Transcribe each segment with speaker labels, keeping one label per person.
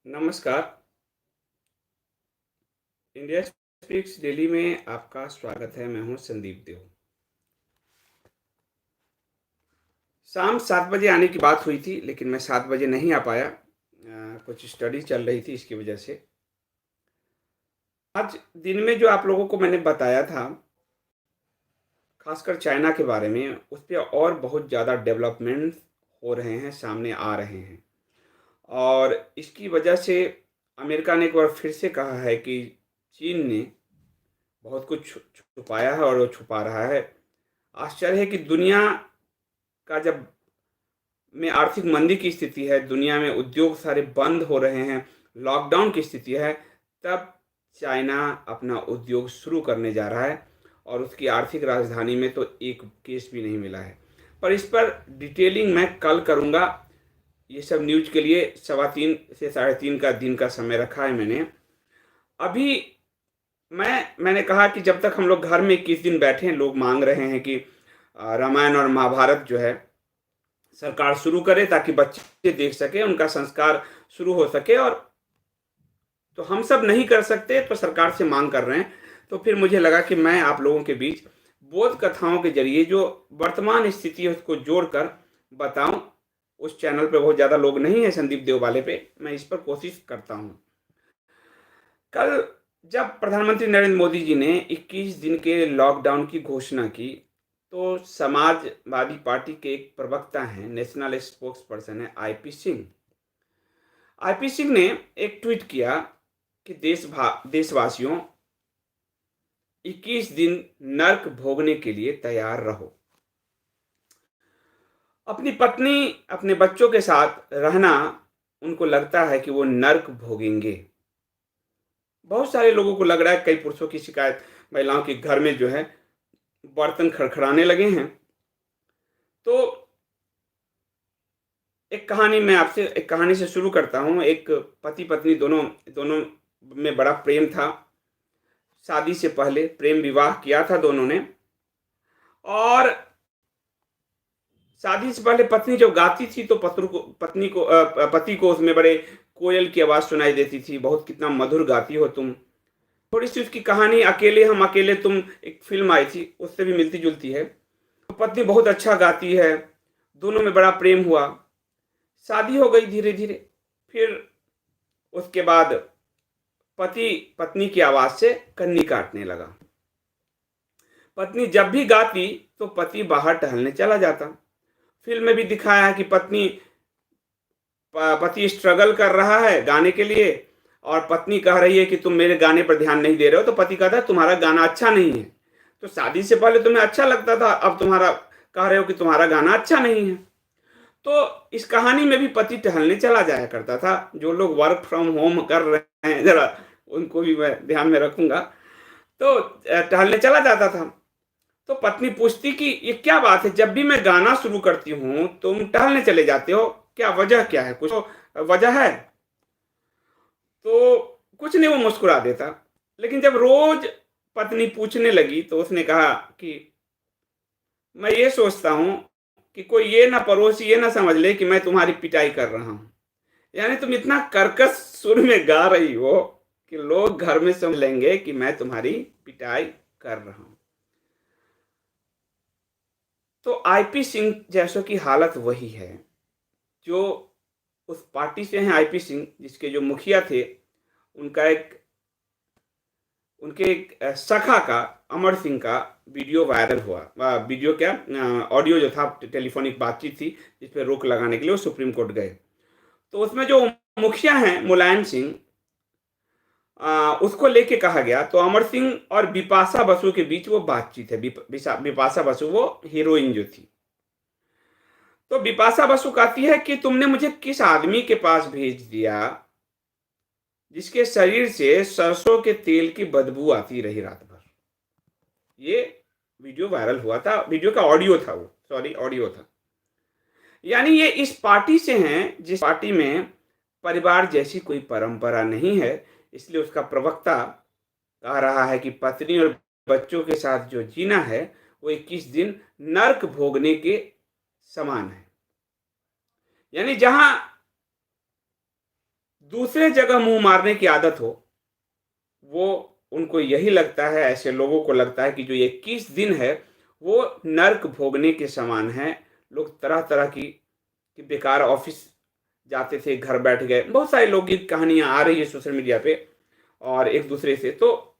Speaker 1: नमस्कार। India speaks daily में आपका स्वागत है। मैं हूं संदीप देव। शाम 7 बजे आने की बात हुई थी, लेकिन मैं 7 बजे नहीं आ पाया। कुछ स्टडी चल रही थी, इसकी वजह से। आज दिन में जो आप लोगों को मैंने बताया था, खासकर चाइना के बारे में, उस पे और बहुत ज़्यादा डेवलपमेंट हो रहे हैं, सामने आ रहे हैं। और इसकी वजह से अमेरिका ने एक बार फिर से कहा है कि चीन ने बहुत कुछ छुपाया है और वो छुपा रहा है। आश्चर्य है कि दुनिया का जब में आर्थिक मंदी की स्थिति है, दुनिया में उद्योग सारे बंद हो रहे हैं, लॉकडाउन की स्थिति है, तब चाइना अपना उद्योग शुरू करने जा रहा है और उसकी आर्थिक राजधानी में तो एक केस भी नहीं मिला है। पर इस पर डिटेलिंग मैं कल करूँगा। ये सब न्यूज़ के लिए 3:15 से 3:30 का दिन का समय रखा है मैंने। अभी मैंने कहा कि जब तक हम लोग घर में 21 दिन बैठे हैं, लोग मांग रहे हैं कि रामायण और महाभारत जो है सरकार शुरू करे ताकि बच्चे देख सके, उनका संस्कार शुरू हो सके। और तो हम सब नहीं कर सकते तो सरकार से मांग कर रहे हैं। तो फिर मुझे लगा कि मैं आप लोगों के बीच बोध कथाओं के जरिए जो वर्तमान स्थिति है उसको जोड़कर बताऊं। उस चैनल पे बहुत ज़्यादा लोग नहीं है, संदीप देव वाले पे मैं इस पर कोशिश करता हूँ। कल जब प्रधानमंत्री नरेंद्र मोदी जी ने 21 दिन के लॉकडाउन की घोषणा की, तो समाजवादी पार्टी के एक प्रवक्ता हैं, नेशनल स्पोक्स पर्सन है आईपी सिंह। आईपी सिंह ने एक ट्वीट किया कि देशवासियों, 21 दिन नर्क भोगने के लिए तैयार रहो। अपनी पत्नी, अपने बच्चों के साथ रहना उनको लगता है कि वो नर्क भोगेंगे। बहुत सारे लोगों को लग रहा है, कई पुरुषों की शिकायत, महिलाओं के घर में जो है बर्तन खड़खड़ाने लगे हैं। तो एक कहानी से शुरू करता हूँ। एक पति पत्नी दोनों दोनों में बड़ा प्रेम था। शादी से पहले प्रेम विवाह किया था दोनों ने। और शादी से पहले पत्नी जब गाती थी तो पति को उसमें बड़े कोयल की आवाज़ सुनाई देती थी, बहुत कितना मधुर गाती हो तुम। थोड़ी सी उसकी कहानी अकेले हम अकेले तुम, एक फिल्म आई थी, उससे भी मिलती जुलती है। तो पत्नी बहुत अच्छा गाती है, दोनों में बड़ा प्रेम हुआ, शादी हो गई धीरे धीरे। फिर उसके बाद पति पत्नी की आवाज़ से कन्नी काटने लगा। पत्नी जब भी गाती तो पति बाहर टहलने चला जाता। फिल्म में भी दिखाया है कि पति स्ट्रगल कर रहा है गाने के लिए और पत्नी कह रही है कि तुम मेरे गाने पर ध्यान नहीं दे रहे हो। तो पति कहता है तुम्हारा गाना अच्छा नहीं है। तो शादी से पहले तुम्हें अच्छा लगता था, अब तुम्हारा कह रहे हो कि तुम्हारा गाना अच्छा नहीं है। तो इस कहानी में भी पति टहलने चला जाया करता था। जो लोग वर्क फ्रॉम होम कर रहे हैं, जरा उनको भी मैं ध्यान में रखूंगा। तो टहलने चला जाता था। तो पत्नी पूछती कि ये क्या बात है, जब भी मैं गाना शुरू करती हूँ तुम टहलने चले जाते हो, क्या वजह क्या है, कुछ तो वजह है? तो कुछ नहीं, वो मुस्कुरा देता। लेकिन जब रोज पत्नी पूछने लगी तो उसने कहा कि मैं ये सोचता हूँ कि कोई ये ना पड़ोसी ये ना समझ ले कि मैं तुम्हारी पिटाई कर रहा हूँ। यानी तुम इतना कर्कश सुर में गा रही हो कि लोग घर में समझ लेंगे कि मैं तुम्हारी पिटाई कर रहा हूँ। तो आईपी सिंह जैसों की हालत वही है। जो उस पार्टी से हैं आईपी सिंह, जिसके जो मुखिया थे, उनका एक उनके एक सखा का, अमर सिंह का वीडियो वायरल हुआ। वीडियो क्या, ऑडियो जो था, टेलीफोनिक बातचीत थी जिस पर रोक लगाने के लिए वो सुप्रीम कोर्ट गए। तो उसमें जो मुखिया हैं मुलायम सिंह, उसको लेके कहा गया। तो अमर सिंह और बिपाशा बसु के बीच वो बातचीत है। बिपाशा बसु वो हीरोइन जो थी। तो बिपाशा बसु कहती है कि तुमने मुझे किस आदमी के पास भेज दिया जिसके शरीर से सरसों के तेल की बदबू आती रही रात भर। ये वीडियो वायरल हुआ था, वीडियो का ऑडियो था, वो सॉरी ऑडियो था। यानी ये इस पार्टी से हैं जिस पार्टी में परिवार जैसी कोई परंपरा नहीं है। इसलिए उसका प्रवक्ता कह रहा है कि पत्नी और बच्चों के साथ जो जीना है वो 21 दिन नर्क भोगने के समान है। यानी जहां दूसरे जगह मुंह मारने की आदत हो, वो उनको यही लगता है, ऐसे लोगों को लगता है कि जो 21 दिन है वो नर्क भोगने के समान है। लोग तरह तरह की बेकार ऑफिस जाते थे, घर बैठ गए, बहुत सारी लोकगीत कहानियां आ रही है सोशल मीडिया पे और एक दूसरे से। तो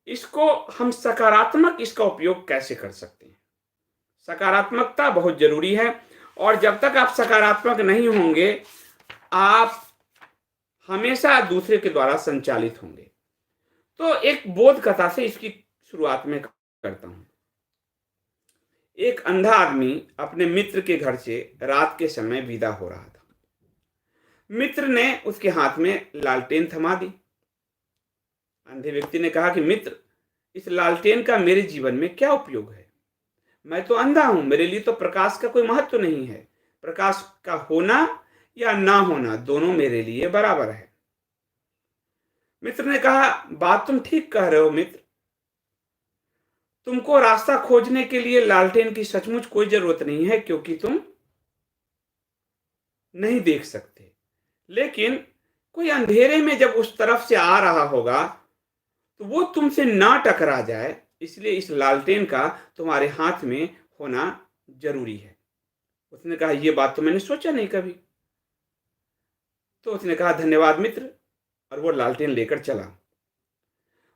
Speaker 1: इसको हम सकारात्मक इसका उपयोग कैसे कर सकते हैं? सकारात्मकता बहुत जरूरी है, और जब तक आप सकारात्मक नहीं होंगे, आप हमेशा दूसरे के द्वारा संचालित होंगे। तो एक बोध कथा से इसकी शुरुआत में करता हूं। एक अंधा आदमी अपने मित्र के घर से रात के समय विदा हो रहा था। मित्र ने उसके हाथ में लालटेन थमा दी। अंधे व्यक्ति ने कहा कि मित्र, इस लालटेन का मेरे जीवन में क्या उपयोग है? मैं तो अंधा हूं, मेरे लिए तो प्रकाश का कोई महत्व नहीं है। प्रकाश का होना या ना होना दोनों मेरे लिए बराबर है। मित्र ने कहा, बात तुम ठीक कह रहे हो मित्र, तुमको रास्ता खोजने के लिए लालटेन की सचमुच कोई जरूरत नहीं है, क्योंकि तुम नहीं देख सकते। लेकिन कोई अंधेरे में जब उस तरफ से आ रहा होगा तो वो तुमसे ना टकरा जाए, इसलिए इस लालटेन का तुम्हारे हाथ में होना जरूरी है। उसने कहा, यह बात तो मैंने सोचा नहीं कभी। तो उसने कहा, धन्यवाद मित्र, और वो लालटेन लेकर चला।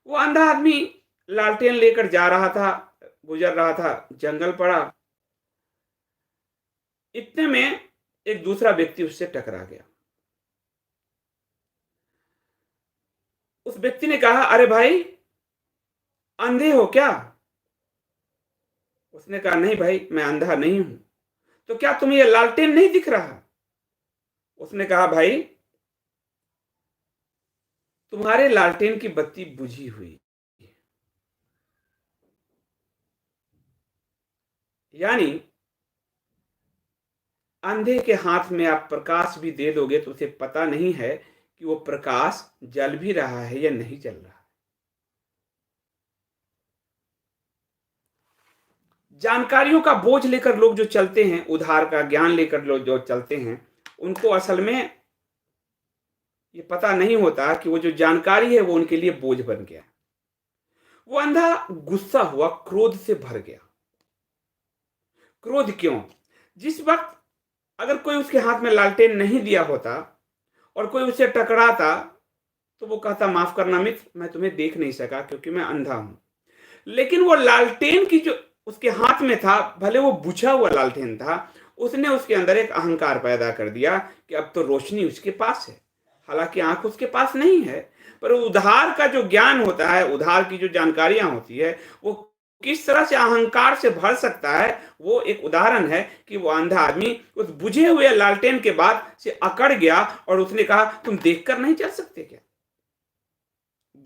Speaker 1: वो अंधा आदमी लालटेन लेकर जा रहा था, गुजर रहा था, जंगल पड़ा। इतने में एक दूसरा व्यक्ति उससे टकरा गया। उस व्यक्ति ने कहा, अरे भाई, अंधे हो क्या? उसने कहा, नहीं भाई, मैं अंधा नहीं हूं। तो क्या तुम्हें यह लालटेन नहीं दिख रहा? उसने कहा, भाई, तुम्हारे लालटेन की बत्ती बुझी हुई है। यानी अंधे के हाथ में आप प्रकाश भी दे दोगे तो उसे पता नहीं है कि वो प्रकाश जल भी रहा है या नहीं जल रहा। जानकारियों का बोझ लेकर लोग जो चलते हैं, उधार का ज्ञान लेकर लोग जो चलते हैं, उनको असल में ये पता नहीं होता कि वो जो जानकारी है वो उनके लिए बोझ बन गया। वो अंधा गुस्सा हुआ, क्रोध से भर गया। क्रोध क्यों? जिस वक्त अगर कोई उसके हाथ में लालटेन नहीं दिया होता और कोई उसे टकराता तो वो कहता, माफ करना मित्र, मैं तुम्हें देख नहीं सका क्योंकि मैं अंधा हूं। लेकिन वो लालटेन की जो उसके हाथ में था, भले वो बुझा हुआ लालटेन था, उसने उसके अंदर एक अहंकार पैदा कर दिया कि अब तो रोशनी उसके पास है, हालांकि आंख उसके पास नहीं है। पर उधार का जो ज्ञान होता है, उधार की जो जानकारियां होती है, वो किस तरह से अहंकार से भर सकता है, वो एक उदाहरण है कि वो अंधा आदमी उस बुझे हुए लालटेन के बाद से अकड़ गया और उसने कहा, तुम देखकर नहीं चल सकते क्या?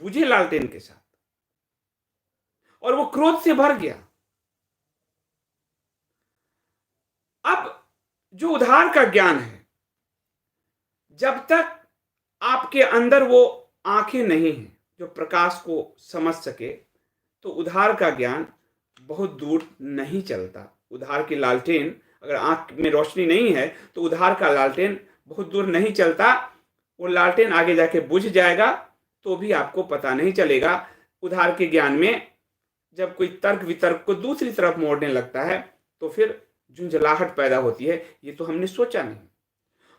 Speaker 1: बुझे लालटेन के साथ। और वो क्रोध से भर गया। अब जो उधार का ज्ञान है, जब तक आपके अंदर वो आंखें नहीं हैं जो प्रकाश को समझ सके, तो उधार का ज्ञान बहुत दूर नहीं चलता। उधार की लालटेन, अगर आंख में रोशनी नहीं है तो उधार का लालटेन बहुत दूर नहीं चलता। वो लालटेन आगे जाके बुझ जाएगा तो भी आपको पता नहीं चलेगा। उधार के ज्ञान में जब कोई तर्क वितर्क को दूसरी तरफ मोड़ने लगता है तो फिर झुंझलाहट पैदा होती है, ये तो हमने सोचा नहीं।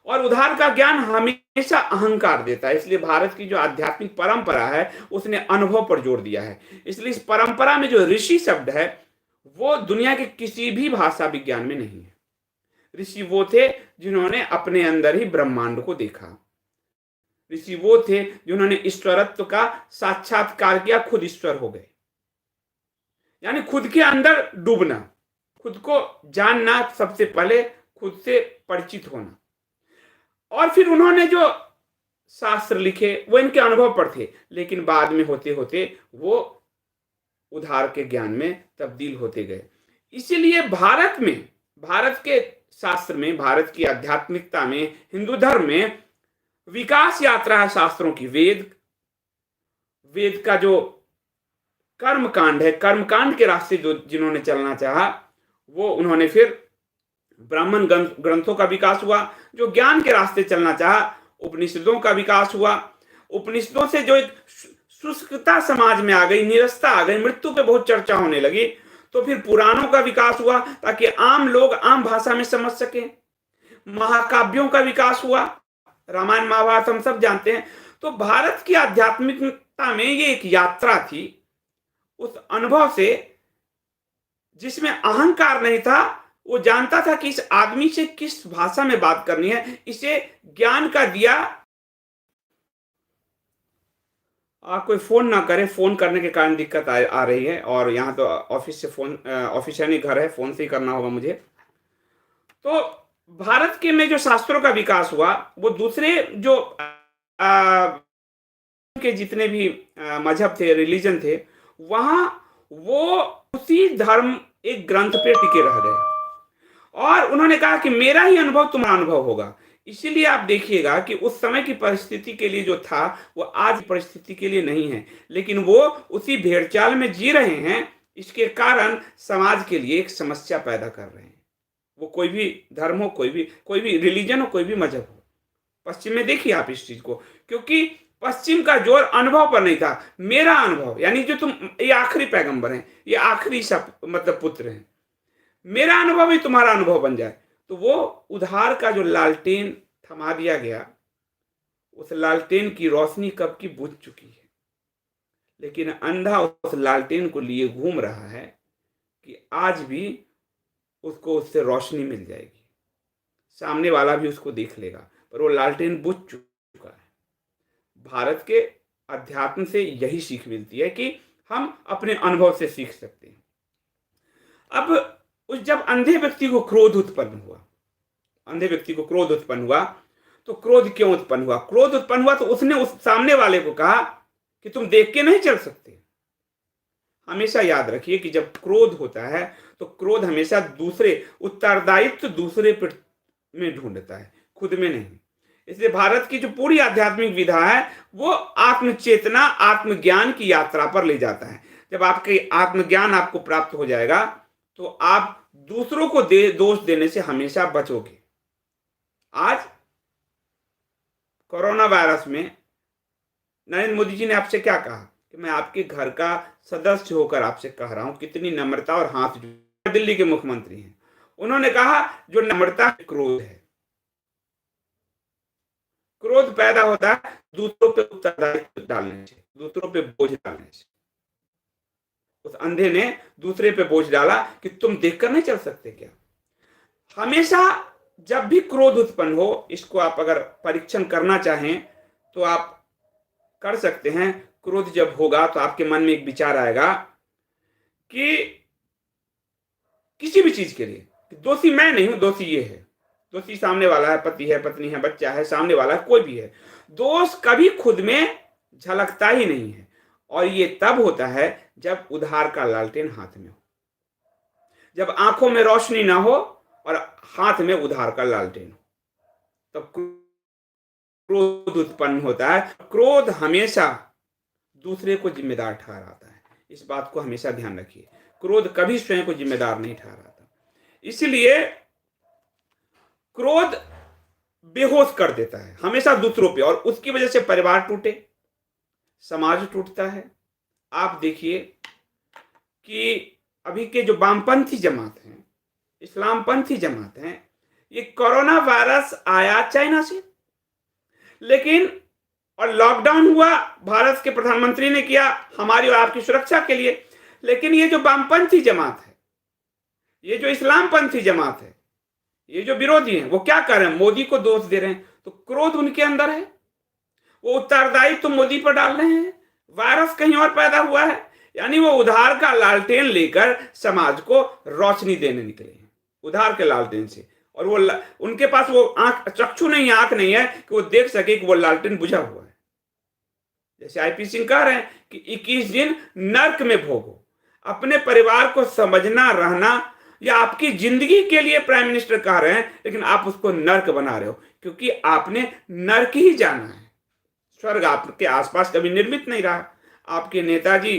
Speaker 1: और उधार का ज्ञान हमेशा अहंकार देता है। इसलिए भारत की जो आध्यात्मिक परंपरा है उसने अनुभव पर जोर दिया है। इसलिए इस परंपरा में जो ऋषि शब्द है वो दुनिया के किसी भी भाषा विज्ञान में नहीं है। ऋषि वो थे जिन्होंने अपने अंदर ही ब्रह्मांड को देखा। ऋषि वो थे जिन्होंने ईश्वरत्व का साक्षात्कार किया, खुद ईश्वर हो गए। यानी खुद के अंदर डूबना, खुद को जानना, सबसे पहले खुद से परिचित होना। और फिर उन्होंने जो शास्त्र लिखे वो इनके अनुभव पर थे, लेकिन बाद में होते होते वो उधार के ज्ञान में तब्दील होते गए। इसीलिए भारत में, भारत के शास्त्र में, भारत की आध्यात्मिकता में, हिंदू धर्म में विकास यात्रा है शास्त्रों की। वेद का जो कर्मकांड है, कर्मकांड के रास्ते जो जिन्होंने चलना चाहा, वो उन्होंने फिर ब्राह्मण ग्रंथों का विकास हुआ। जो ज्ञान के रास्ते चलना चाहा उपनिषदों का विकास हुआ। उपनिषदों से जो एक शुष्कता समाज में आ गई, निरस्ता आ गई, मृत्यु पे बहुत चर्चा होने लगी, तो फिर पुराणों का विकास हुआ ताकि आम लोग आम भाषा में समझ सके। महाकाव्यों का विकास हुआ, रामायण महाभारत हम सब जानते हैं। तो भारत की आध्यात्मिकता में ये एक यात्रा थी, उस अनुभव से जिसमें अहंकार नहीं था। वो जानता था कि इस आदमी से किस भाषा में बात करनी है, इसे ज्ञान का दिया। आप कोई फोन ना करे, फोन करने के कारण दिक्कत आ रही है, और यहाँ तो ऑफिस से फोन, ऑफिस यानी घर है, फोन से ही करना होगा मुझे। तो भारत के में जो शास्त्रों का विकास हुआ, वो दूसरे जो के जितने भी मजहब थे, रिलीजन थे, वहां वो उसी धर्म एक ग्रंथ पे टिके रह गए, और उन्होंने कहा कि मेरा ही अनुभव तुम्हारा अनुभव होगा। इसीलिए आप देखिएगा कि उस समय की परिस्थिति के लिए जो था वो आज की परिस्थिति के लिए नहीं है, लेकिन वो उसी भेड़चाल में जी रहे हैं। इसके कारण समाज के लिए एक समस्या पैदा कर रहे हैं। वो कोई भी धर्म हो, कोई भी रिलीजन हो, कोई भी मजहब हो। पश्चिम में देखिए आप इस चीज को, क्योंकि पश्चिम का जोर अनुभव पर नहीं था। मेरा अनुभव, यानी जो तुम, ये आखिरी पैगंबर हैं, ये आखिरी सब मतलब पुत्र हैं, मेरा अनुभव ही तुम्हारा अनुभव बन जाए। तो वो उधार का जो लालटेन थमा दिया गया, उस लालटेन की रोशनी कब की बुझ चुकी है, लेकिन अंधा उस लालटेन को लिए घूम रहा है कि आज भी उसको उससे रोशनी मिल जाएगी, सामने वाला भी उसको देख लेगा, पर वो लालटेन बुझ चुका है। भारत के अध्यात्म से यही सीख मिलती है कि हम अपने अनुभव से सीख सकते हैं। अब उस जब अंधे व्यक्ति को क्रोध उत्पन्न हुआ, अंधे व्यक्ति को क्रोध उत्पन्न हुआ, तो क्रोध क्यों उत्पन्न हुआ? क्रोध उत्पन्न हुआ तो उसने उस सामने वाले को कहा कि तुम देख के नहीं चल सकते। हमेशा याद रखिए कि जब क्रोध होता है तो क्रोध हमेशा दूसरे, उत्तरदायित्व दूसरे पर में ढूंढता है, खुद में नहीं। इसलिए भारत की जो पूरी आध्यात्मिक विधा है वो आत्मचेतना, आत्मज्ञान की यात्रा पर ले जाता है। जब आपके आत्मज्ञान आपको प्राप्त हो जाएगा तो आप दूसरों को दोष देने से हमेशा बचोगे। आज कोरोना वायरस में नरेंद्र मोदी जी ने आपसे क्या कहा कि मैं आपके घर का सदस्य होकर आपसे कह रहा हूं, कितनी नम्रता और हाथ जोड़। दिल्ली के मुख्यमंत्री हैं, उन्होंने कहा जो नम्रता क्रोध है, क्रोध पैदा होता है दूसरों पे उत्तरदायित्व डालने से, दूसरों पे बोझ डालने से। उस अंधे ने दूसरे पे बोझ डाला कि तुम देखकर नहीं चल सकते क्या? हमेशा जब भी क्रोध उत्पन्न हो, इसको आप अगर परीक्षण करना चाहें तो आप कर सकते हैं। क्रोध जब होगा तो आपके मन में एक विचार आएगा कि किसी भी चीज के लिए दोषी मैं नहीं हूं, दोषी ये है, दोषी सामने वाला है, पति है, पत्नी है, बच्चा है, सामने वाला है, कोई भी है। दोष कभी खुद में झलकता ही नहीं है, और ये तब होता है जब उधार का लालटेन हाथ में हो, जब आंखों में रोशनी ना हो और हाथ में उधार का लालटेन हो, तब क्रोध उत्पन्न होता है। क्रोध हमेशा दूसरे को जिम्मेदार ठहराता है, इस बात को हमेशा ध्यान रखिए। क्रोध कभी स्वयं को जिम्मेदार नहीं ठहराता। इसलिए क्रोध बेहोश कर देता है हमेशा दूसरों पे, और उसकी वजह से परिवार टूटे, समाज टूटता है। आप देखिए कि अभी के जो वामपंथी जमात हैं, इस्लामपंथी जमात हैं, ये कोरोना वायरस आया चाइना से, लेकिन और लॉकडाउन हुआ भारत के प्रधानमंत्री ने किया हमारी और आपकी सुरक्षा के लिए, लेकिन ये जो वामपंथी जमात है, ये जो इस्लामपंथी जमात है, ये जो विरोधी हैं, वो क्या कर रहे हैं? मोदी को दोष दे रहे हैं। तो क्रोध उनके अंदर है, वो उत्तरदायित्व तो मोदी पर डाल रहे हैं। वायरस कहीं और पैदा हुआ है, यानी वो उधार का लालटेन लेकर समाज को रोशनी देने निकले हैं, उधार के लालटेन से। और वो उनके पास वो आंख, चक्षु नहीं, आंख नहीं है कि वो देख सके कि वो लालटेन बुझा हुआ है। जैसे आईपी सिंह कह रहे हैं कि 21 दिन नर्क में भोगो। अपने परिवार को समझना, रहना, या आपकी जिंदगी के लिए प्राइम मिनिस्टर कह रहे हैं, लेकिन आप उसको नर्क बना रहे हो, क्योंकि आपने नर्क ही जाना है। स्वर्ग आपके आसपास कभी निर्मित नहीं रहा। आपके नेताजी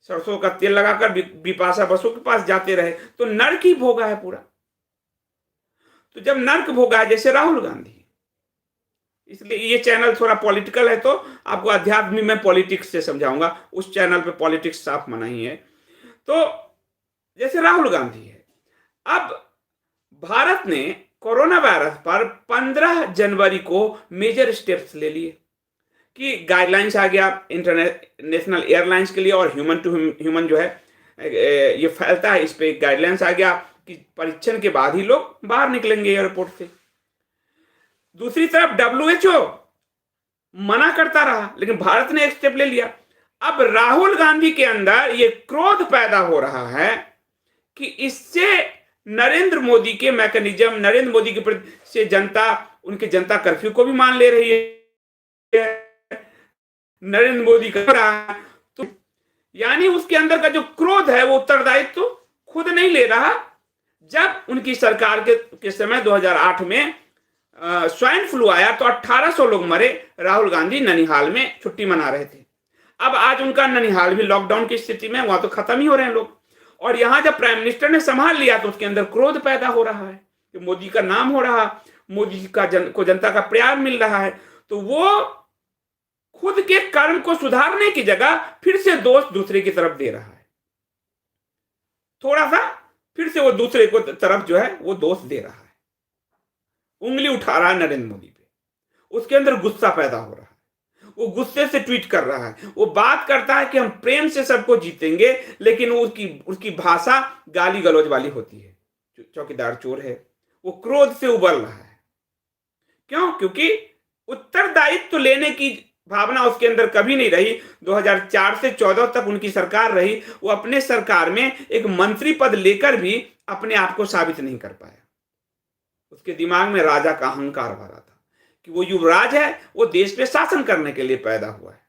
Speaker 1: सरसों का तेल लगाकर बिपाशा बसु के पास जाते रहे, तो नर्क ही भोगा है पूरा। तो जब नर्क भोगा है, जैसे राहुल गांधी, इसलिए ये चैनल थोड़ा पॉलिटिकल है, तो आपको अध्यात्म में मैं पॉलिटिक्स से समझाऊंगा। उस चैनल पे पॉलिटिक्स साफ मना ही है। तो जैसे राहुल गांधी है, अब भारत ने कोरोना वायरस पर 15 जनवरी को मेजर स्टेप्स ले लिए कि गाइडलाइंस आ गया इंटरनेशनल एयरलाइंस के लिए, और ह्यूमन टू ह्यूमन जो है ये फैलता है, इस पे एक गाइडलाइंस आ गया कि परीक्षण के बाद ही लोग बाहर निकलेंगे एयरपोर्ट से। दूसरी तरफ डब्ल्यूएचओ मना करता रहा, लेकिन भारत ने एक स्टेप ले लिया। अब राहुल गांधी के अंदर ये क्रोध पैदा हो रहा है कि इससे नरेंद्र मोदी के मैकेनिज्म, नरेंद्र मोदी के प्रति से जनता, उनके जनता कर्फ्यू को भी मान ले रही है, नरेंद्र मोदी कर रहा है। तो यानी उसके अंदर का जो क्रोध है वो उत्तरदायित्व तो खुद नहीं ले रहा। जब उनकी सरकार के समय 2008 में स्वाइन फ्लू आया तो 1800 लोग मरे, राहुल गांधी ननिहाल में छुट्टी मना रहे थे। अब आज उनका ननिहाल भी लॉकडाउन की स्थिति में, वहां तो खत्म ही हो रहे हैं लोग। और यहां जब प्राइम मिनिस्टर ने संभाल लिया तो उसके अंदर क्रोध पैदा हो रहा है कि मोदी का नाम हो रहा, मोदी का को जनता का प्यार मिल रहा है, तो वो खुद के कर्म को सुधारने की जगह फिर से दोष दूसरे की तरफ दे रहा है। थोड़ा सा फिर से वो दूसरे को तरफ जो है वो दोष दे रहा है, उंगली उठा रहा है नरेंद्र मोदी पे। उसके अंदर गुस्सा पैदा हो रहा है, वो गुस्से से ट्वीट कर रहा है, वो बात करता है कि हम प्रेम से सबको जीतेंगे, लेकिन उसकी भाषा गाली गलौज वाली होती है। चौकीदार चोर है, वो क्रोध से उबल रहा है। क्यों? क्योंकि उत्तरदायित्व लेने की भावना उसके अंदर कभी नहीं रही। 2004 से 14 तक उनकी सरकार रही, वो अपने सरकार में एक मंत्री पद लेकर भी अपने आप को साबित नहीं कर पाया। उसके दिमाग में राजा का अहंकार भरा था कि वो युवराज है, वो देश पे शासन करने के लिए पैदा हुआ है।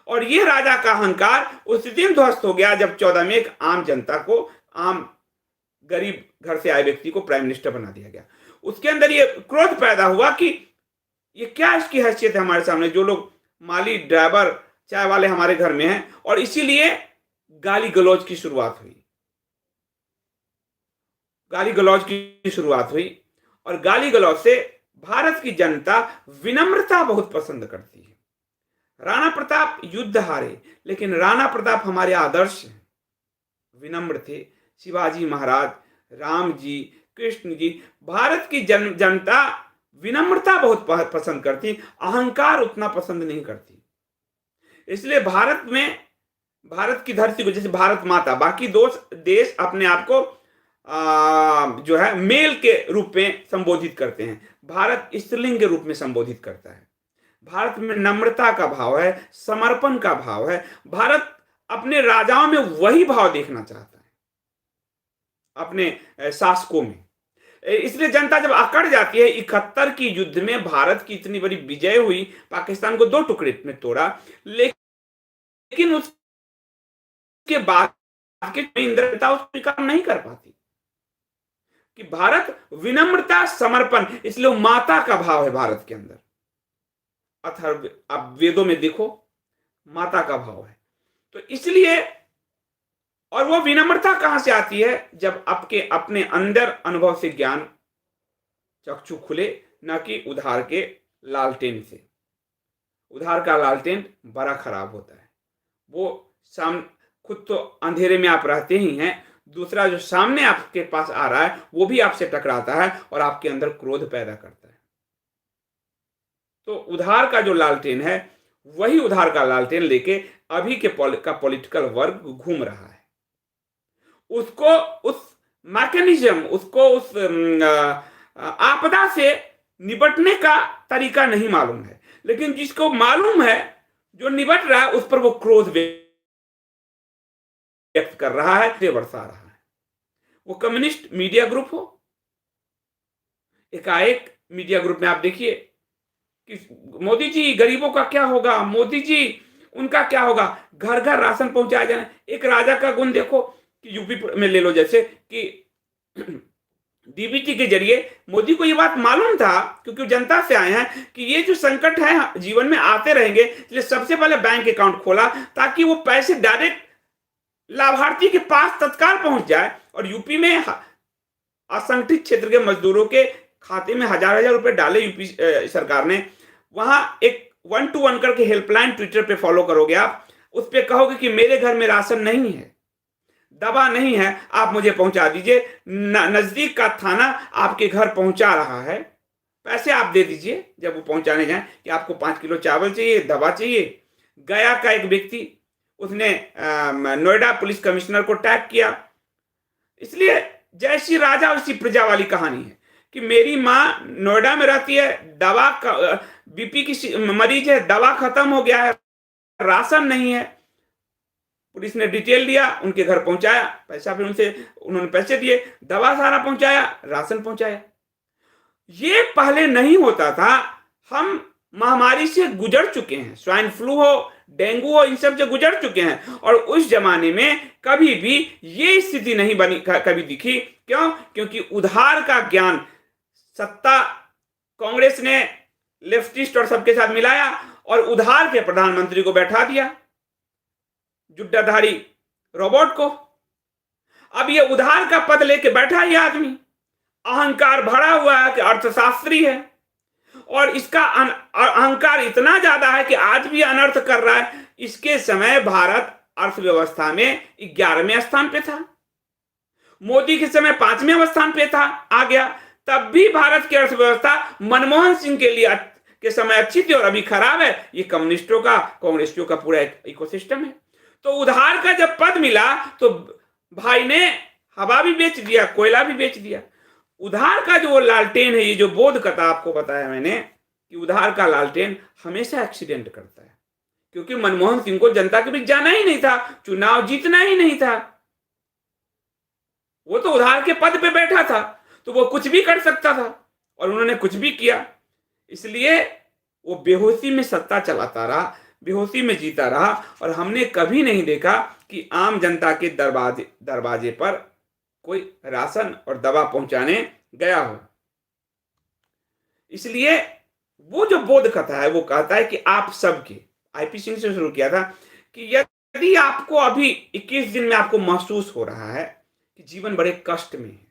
Speaker 1: और ये राजा का अहंकार उस दिन ध्वस्त हो गया जब 14 में एक आम जनता को, आम गरीब घर से आए व्यक्ति को प्राइम मिनिस्टर बना दिया गया। उसके अंदर ये क्रोध पैदा हुआ कि ये क्या इसकी हैसियत है हमारे सामने, जो लोग माली, ड्राइवर, चाय वाले हमारे घर में हैं। और इसीलिए गाली गलौज की शुरुआत हुई, गाली गलौज की शुरुआत हुई। और गाली गलौज से भारत की जनता विनम्रता बहुत पसंद करती है। राणा प्रताप युद्ध हारे, लेकिन राणा प्रताप हमारे आदर्श हैं, विनम्र थे। शिवाजी महाराज, राम जी, कृष्ण जी, भारत की जनता विनम्रता बहुत पसंद करती, अहंकार उतना पसंद नहीं करती। इसलिए भारत में, भारत की धरती को, जैसे भारत माता, बाकी देश अपने आप को जो है मेल के रूप में संबोधित करते हैं, भारत स्त्रीलिंग के रूप में संबोधित करता है। भारत में नम्रता का भाव है, समर्पण का भाव है। भारत अपने राजाओं में वही भाव देखना चाहता है, अपने शासकों में। इसलिए जनता जब अकड़ जाती है, 71 की युद्ध में भारत की इतनी बड़ी विजय हुई, पाकिस्तान को 2 टुकड़े में तोड़ा, लेकिन उसके बाद इंद्रता उसको स्वीकार नहीं कर पाती कि भारत विनम्रता, समर्पण, इसलिए माता का भाव है भारत के अंदर। अथर्व, आप वेदों में देखो, माता का भाव है। तो इसलिए, और वो विनम्रता कहां से आती है? जब आपके अपने अंदर अनुभव से ज्ञान चक्षु खुले, ना कि उधार के लालटेन से। उधार का लालटेन बड़ा खराब होता है, वो खुद तो अंधेरे में आप रहते ही हैं, दूसरा जो सामने आपके पास आ रहा है वो भी आपसे टकराता है और आपके अंदर क्रोध पैदा करता है। तो उधार का जो लालटेन है, वही उधार का लालटेन लेके अभी के पॉलिटिकल वर्ग घूम रहा है। उसको उस मैकेनिज्म, उसको उस आपदा से निपटने का तरीका नहीं मालूम है, लेकिन जिसको मालूम है, जो निपट रहा है, उस पर वो क्रोध व्यक्त कर रहा है, से बरसा रहा है। वो कम्युनिस्ट मीडिया ग्रुप हो, एकाएक मीडिया ग्रुप में आप देखिए कि मोदी जी गरीबों का क्या होगा, मोदी जी उनका क्या होगा, घर घर राशन पहुंचाया जाना। एक राजा का गुण देखो कि यूपी में ले लो, जैसे कि डीबीटी के जरिए मोदी को ये बात मालूम था, क्योंकि जनता से आए हैं, कि ये जो संकट है जीवन में आते रहेंगे, इसलिए सबसे पहले बैंक अकाउंट खोला ताकि वो पैसे डायरेक्ट लाभार्थी के पास तत्काल पहुंच जाए। और यूपी में असंगठित क्षेत्र के मजदूरों के खाते में हजार हजार रुपए डाले यूपी सरकार ने, वहां एक 121 करके हेल्पलाइन ट्विटर पे फॉलो करोगे आप, उस पे कहोगे कि मेरे घर में राशन नहीं है, दवा नहीं है, आप मुझे पहुंचा दीजिए, नजदीक का थाना आपके घर पहुंचा रहा है, पैसे आप दे दीजिए जब वो पहुंचाने जाए कि आपको 5 किलो चावल चाहिए, दवा चाहिए। गया का एक व्यक्ति, उसने नोएडा पुलिस कमिश्नर को टैग किया। इसलिए जैसी राजा वैसी प्रजा वाली कहानी है कि मेरी माँ नोएडा में रहती है, दवा का बीपी की मरीज है, दवा खत्म हो गया है, राशन नहीं है। पुलिस ने डिटेल दिया, उनके घर पहुंचाया, पैसा फिर उन्होंने पैसे दिए, दवा सारा पहुंचाया, राशन पहुंचाया। ये पहले नहीं होता था। हम महामारी से गुजर चुके हैं, स्वाइन फ्लू हो, डेंगू हो, इन सब से गुजर चुके हैं, और उस जमाने में कभी भी ये स्थिति नहीं बनी, कभी दिखी। क्यों? क्योंकि उधार का ज्ञान सत्ता कांग्रेस ने लेफ्टिस्ट और सबके साथ मिलाया और उधार के प्रधानमंत्री को बैठा दिया, जुड्डाधारी रोबोट को। अब ये उधार का पद लेके बैठा ही आदमी, अहंकार भरा हुआ है कि अर्थशास्त्री है, और इसका अहंकार इतना ज्यादा है कि आज भी अनर्थ कर रहा है। इसके समय भारत अर्थव्यवस्था में 11वें स्थान पे था, मोदी के समय 5वें स्थान पे था, आ गया। तब भी भारत की अर्थव्यवस्था मनमोहन सिंह के समय अच्छी थी, और अभी खराब है। ये कम्युनिस्टों का, कांग्रेसियों का पूरा एक इकोसिस्टम है। तो उधार का जब पद मिला तो भाई ने हवा भी बेच दिया, कोयला भी बेच दिया। उधार का जो वो लालटेन है, ये जो बोध कथा आपको बताया मैंने कि उधार का लालटेन हमेशा एक्सीडेंट करता है, क्योंकि मनमोहन सिंह को जनता के बीच जाना ही नहीं था, चुनाव जीतना ही नहीं था। वो तो उधार के पद पे बैठा था, तो वो कुछ भी कर सकता था, और उन्होंने कुछ भी किया। इसलिए वो बेहोशी में सत्ता चलाता रहा, बेहोशी में जीता रहा, और हमने कभी नहीं देखा कि आम जनता के दरवाजे पर कोई राशन और दवा पहुंचाने गया हो। इसलिए वो जो बोध कथा है वो कहता है कि आप सबके, आईपी सिंह से शुरू किया था कि यदि आपको अभी 21 दिन में आपको महसूस हो रहा है कि जीवन बड़े कष्ट में है,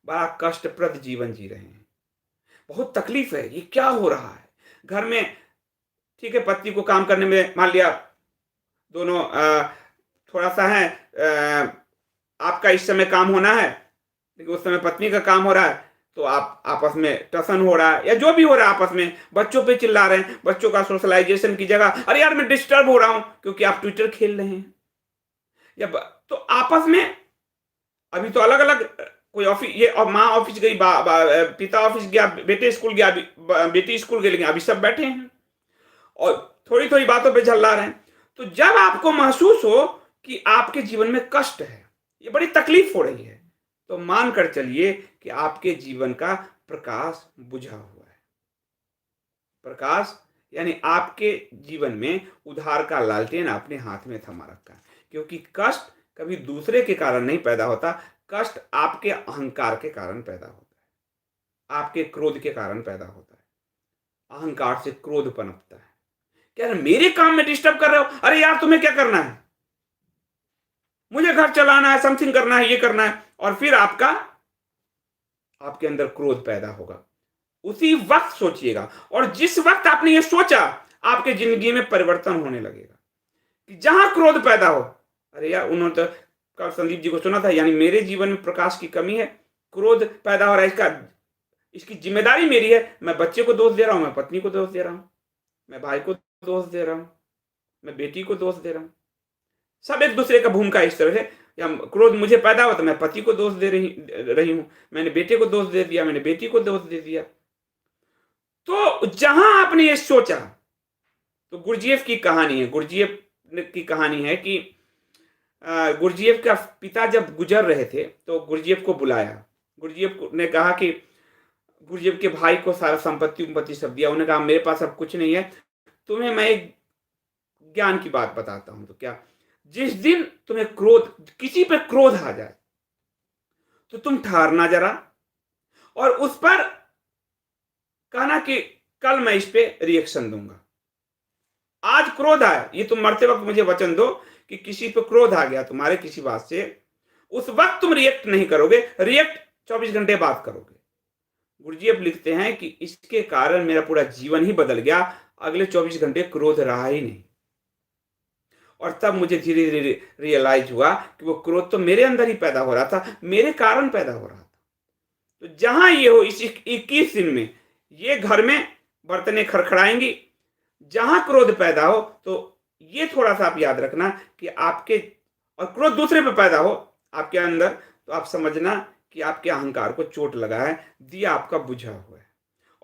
Speaker 1: बड़ा कष्टप्रद जीवन जी रहे हैं, बहुत तकलीफ है, ये क्या हो रहा है घर में। ठीक है, पत्नी को काम करने में, मान लिया दोनों थोड़ा सा है, आपका इस समय काम होना है लेकिन उस समय पत्नी का काम हो रहा है, तो आप आपस में टसन हो रहा है, या जो भी हो रहा है आपस में, बच्चों पे चिल्ला रहे हैं, बच्चों का सोशलाइजेशन की जगह अरे यार मैं डिस्टर्ब हो रहा हूं क्योंकि आप ट्विटर खेल रहे हैं, या तो आपस में अभी तो अलग अलग, कोई ऑफिस, ये माँ ऑफिस गई, पिता ऑफिस गया, बेटे स्कूल गया, बेटी स्कूल गई, लेकिन अभी सब बैठे हैं और थोड़ी थोड़ी बातों पे झल्ला रहे हैं। तो जब आपको महसूस हो कि आपके जीवन में कष्ट है, ये बड़ी तकलीफ हो रही है, तो मान कर चलिए कि आपके जीवन का प्रकाश बुझा हुआ है। प्रकाश यानी आपके जीवन में उधार का लालटेन अपने हाथ में थमा रखा है, क्योंकि कष्ट कभी दूसरे के कारण नहीं पैदा होता, कष्ट आपके अहंकार के कारण पैदा होता है, आपके क्रोध के कारण पैदा होता है। अहंकार से क्रोध पनपता है, क्या मेरे काम में डिस्टर्ब कर रहे हो, अरे यार तुम्हें क्या करना है, मुझे घर चलाना है, समथिंग करना है, ये करना है, और फिर आपके अंदर क्रोध पैदा होगा। उसी वक्त सोचिएगा, और जिस वक्त आपने ये सोचा आपके जिंदगी में परिवर्तन होने लगेगा। कि जहां क्रोध पैदा हो, अरे यार उन्होंने तो कल संदीप जी को सुना था, यानी मेरे जीवन में प्रकाश की कमी है, क्रोध पैदा हो रहा है, इसकी जिम्मेदारी मेरी है। मैं बच्चे को दोष दे रहा हूं, मैं पत्नी को दोष दे रहा हूं, मैं भाई को दोष दे रहा हूं, मैं बेटी को दोष दे रहा हूं, सब एक दूसरे का भूमिका इस तरह से। या क्रोध मुझे पैदा हुआ तो मैं पति को दोष दे रही हूं, मैंने बेटे को दोष दे दिया, मैंने बेटी को दोष दे दिया। तो जहां आपने ये सोचा, तो गुरजीएफ की कहानी है, गुरजीएफ की कहानी है कि गुरजीएफ का पिता जब गुजर रहे थे तो गुरजीएफ को बुलाया। गुरजीएफ ने कहा कि गुरजीएफ के भाई को सारा संपत्ति सब दिया। उन्होंने कहा मेरे पास अब कुछ नहीं है, तुम्हें मैं एक ज्ञान की बात बताता हूं। तो क्या, जिस दिन तुम्हें क्रोध, किसी पे क्रोध आ जाए तो तुम ठहरना जरा और उस पर कहना कि कल मैं इस पे रिएक्शन दूंगा। आज क्रोध आया, ये तुम मरते वक्त मुझे वचन दो कि किसी पे क्रोध आ गया तुम्हारे किसी बात से, उस वक्त तुम रिएक्ट नहीं करोगे, रिएक्ट 24 घंटे बाद करोगे। गुरुजी अब लिखते हैं कि इसके कारण मेरा पूरा जीवन ही बदल गया। अगले 24 घंटे क्रोध रहा ही नहीं। और तब मुझे धीरे-धीरे रियलाइज़ हुआ कि वो क्रोध तो मेरे अंदर ही पैदा हो रहा था, मेरे कारण पैदा हो रहा था। तो जहाँ ये हो इस 21 दिन में ये घर में बर्तनें खड़खड़ाएँगी, जहाँ क्रोध पैदा हो तो ये थोड़ा-सा आप याद रखना कि आपके और क्रोध दूसरे पे पैदा हो आपके अंदर, तो आप समझना कि आपके अहंकार को चोट लगा है, दिया आपका बुझा हुआ है।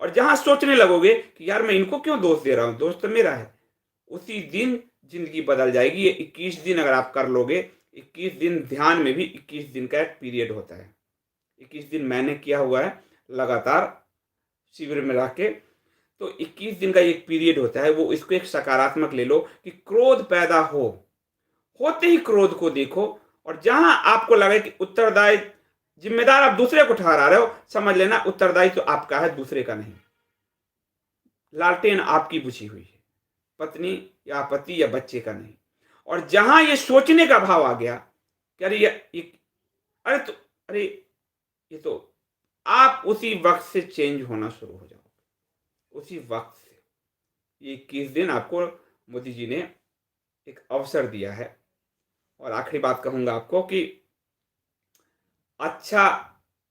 Speaker 1: और जहाँ सोचने लगोगे कि यार मैं इनको क्यों दोष दे रहा हूँ, दोष तो मेरा है, उसी दिन ज़िंदगी बदल जाएगी। ये 21 दिन अगर आप कर लोगे, 21 दिन ध्यान में भी 21 दिन का एक पीरियड होता है। 21 दिन मैंने किया हुआ है लगातार शिविर में रह के। तो 21 दिन का एक पीरियड होता है, वो इसको एक सकारात्मक ले लो कि क्रोध पैदा होते ही क्रोध को देखो और जहां आपको लगे कि उत्तरदायी जिम्मेदार आप दूसरे को ठहरा रहे हो, समझ लेना उत्तरदायी तो आपका है, दूसरे का नहीं। लालटेन आपकी बुझी हुई है, पत्नी या पति या बच्चे का नहीं। और जहां ये सोचने का भाव आ गया कि अरे ये अरे तो अरे ये तो आप उसी वक्त से चेंज होना शुरू हो जाओगे, उसी वक्त से। ये 21 दिन आपको मोदी जी ने एक अवसर दिया है। और आखिरी बात कहूंगा आपको कि अच्छा,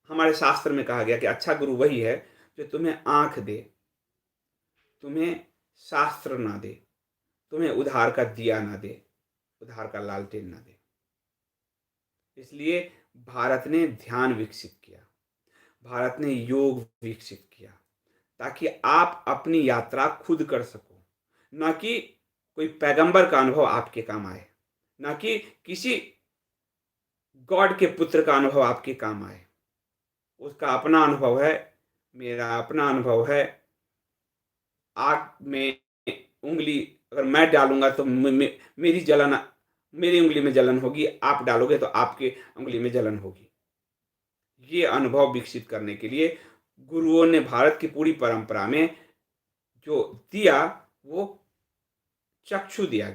Speaker 1: हमारे शास्त्र में कहा गया कि अच्छा गुरु वही है जो तुम्हें आंख दे, तुम्हें शास्त्र ना दे, तुम्हें उधार का दिया ना दे, उधार का लालटेन ना दे। इसलिए भारत ने ध्यान विकसित किया, भारत ने योग विकसित किया ताकि आप अपनी यात्रा खुद कर सको, ना कि कोई पैगंबर का अनुभव आपके काम आए, ना कि किसी गॉड के पुत्र का अनुभव आपके काम आए। उसका अपना अनुभव है, मेरा अपना अनुभव है। आग में उंगली अगर मैं डालूंगा तो मेरी जलन, मेरी उंगली में जलन होगी, आप डालोगे तो आपके उंगली में जलन होगी। ये अनुभव विकसित करने के लिए गुरुओं ने भारत की पूरी परंपरा में जो दिया वो चक्षु दिया,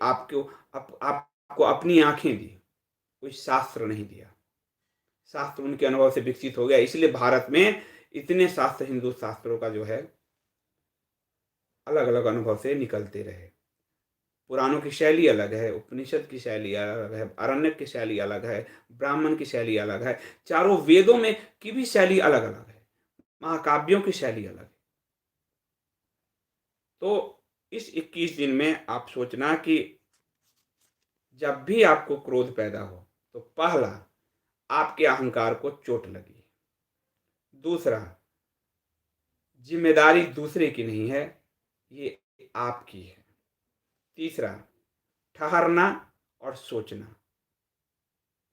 Speaker 1: आपको आपको अपनी आंखें दी, कोई शास्त्र नहीं दिया। शास्त्र उनके अनुभव से विकसित हो गया, इसलिए भारत में इतने शास्त्र, हिंदू शास्त्रों का जो है अलग अलग अनुभव से निकलते रहे। पुराणों की शैली अलग है, उपनिषद की शैली अलग है, आरण्यक की शैली अलग है, ब्राह्मण की शैली अलग है, चारों वेदों में की भी शैली अलग अलग है, महाकाव्यों की शैली अलग है। तो इस 21 दिन में आप सोचना कि जब भी आपको क्रोध पैदा हो तो पहला आपके अहंकार को चोट लगी, दूसरा जिम्मेदारी दूसरे की नहीं है, ये आपकी है, तीसरा ठहरना और सोचना,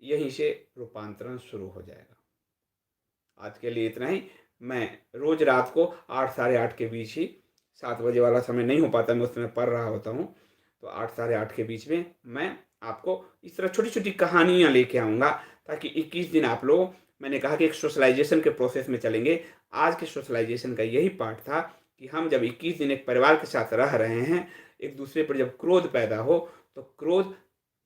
Speaker 1: यहीं से रूपांतरण शुरू हो जाएगा। आज के लिए इतना ही। मैं रोज रात को 8 साढ़े 8 के बीच ही, 7 बजे वाला समय नहीं हो पाता, मैं उस समय पढ़ रहा होता हूँ, तो 8 साढ़े 8 के बीच में मैं आपको इस तरह छोटी छोटी कहानियाँ लेके आऊँगा ताकि 21 दिन आप लोग, मैंने कहा कि एक सोशलाइजेशन के प्रोसेस में चलेंगे। आज के सोशलाइजेशन का यही पार्ट था कि हम जब 21 दिन एक परिवार के साथ रह रहे हैं, एक दूसरे पर जब क्रोध पैदा हो तो क्रोध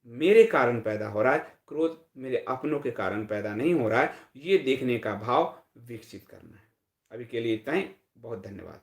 Speaker 1: मेरे कारण पैदा हो रहा है, क्रोध मेरे अपनों के कारण पैदा नहीं हो रहा है, ये देखने का भाव विकसित करना है। अभी के लिए इतना ही। बहुत धन्यवाद।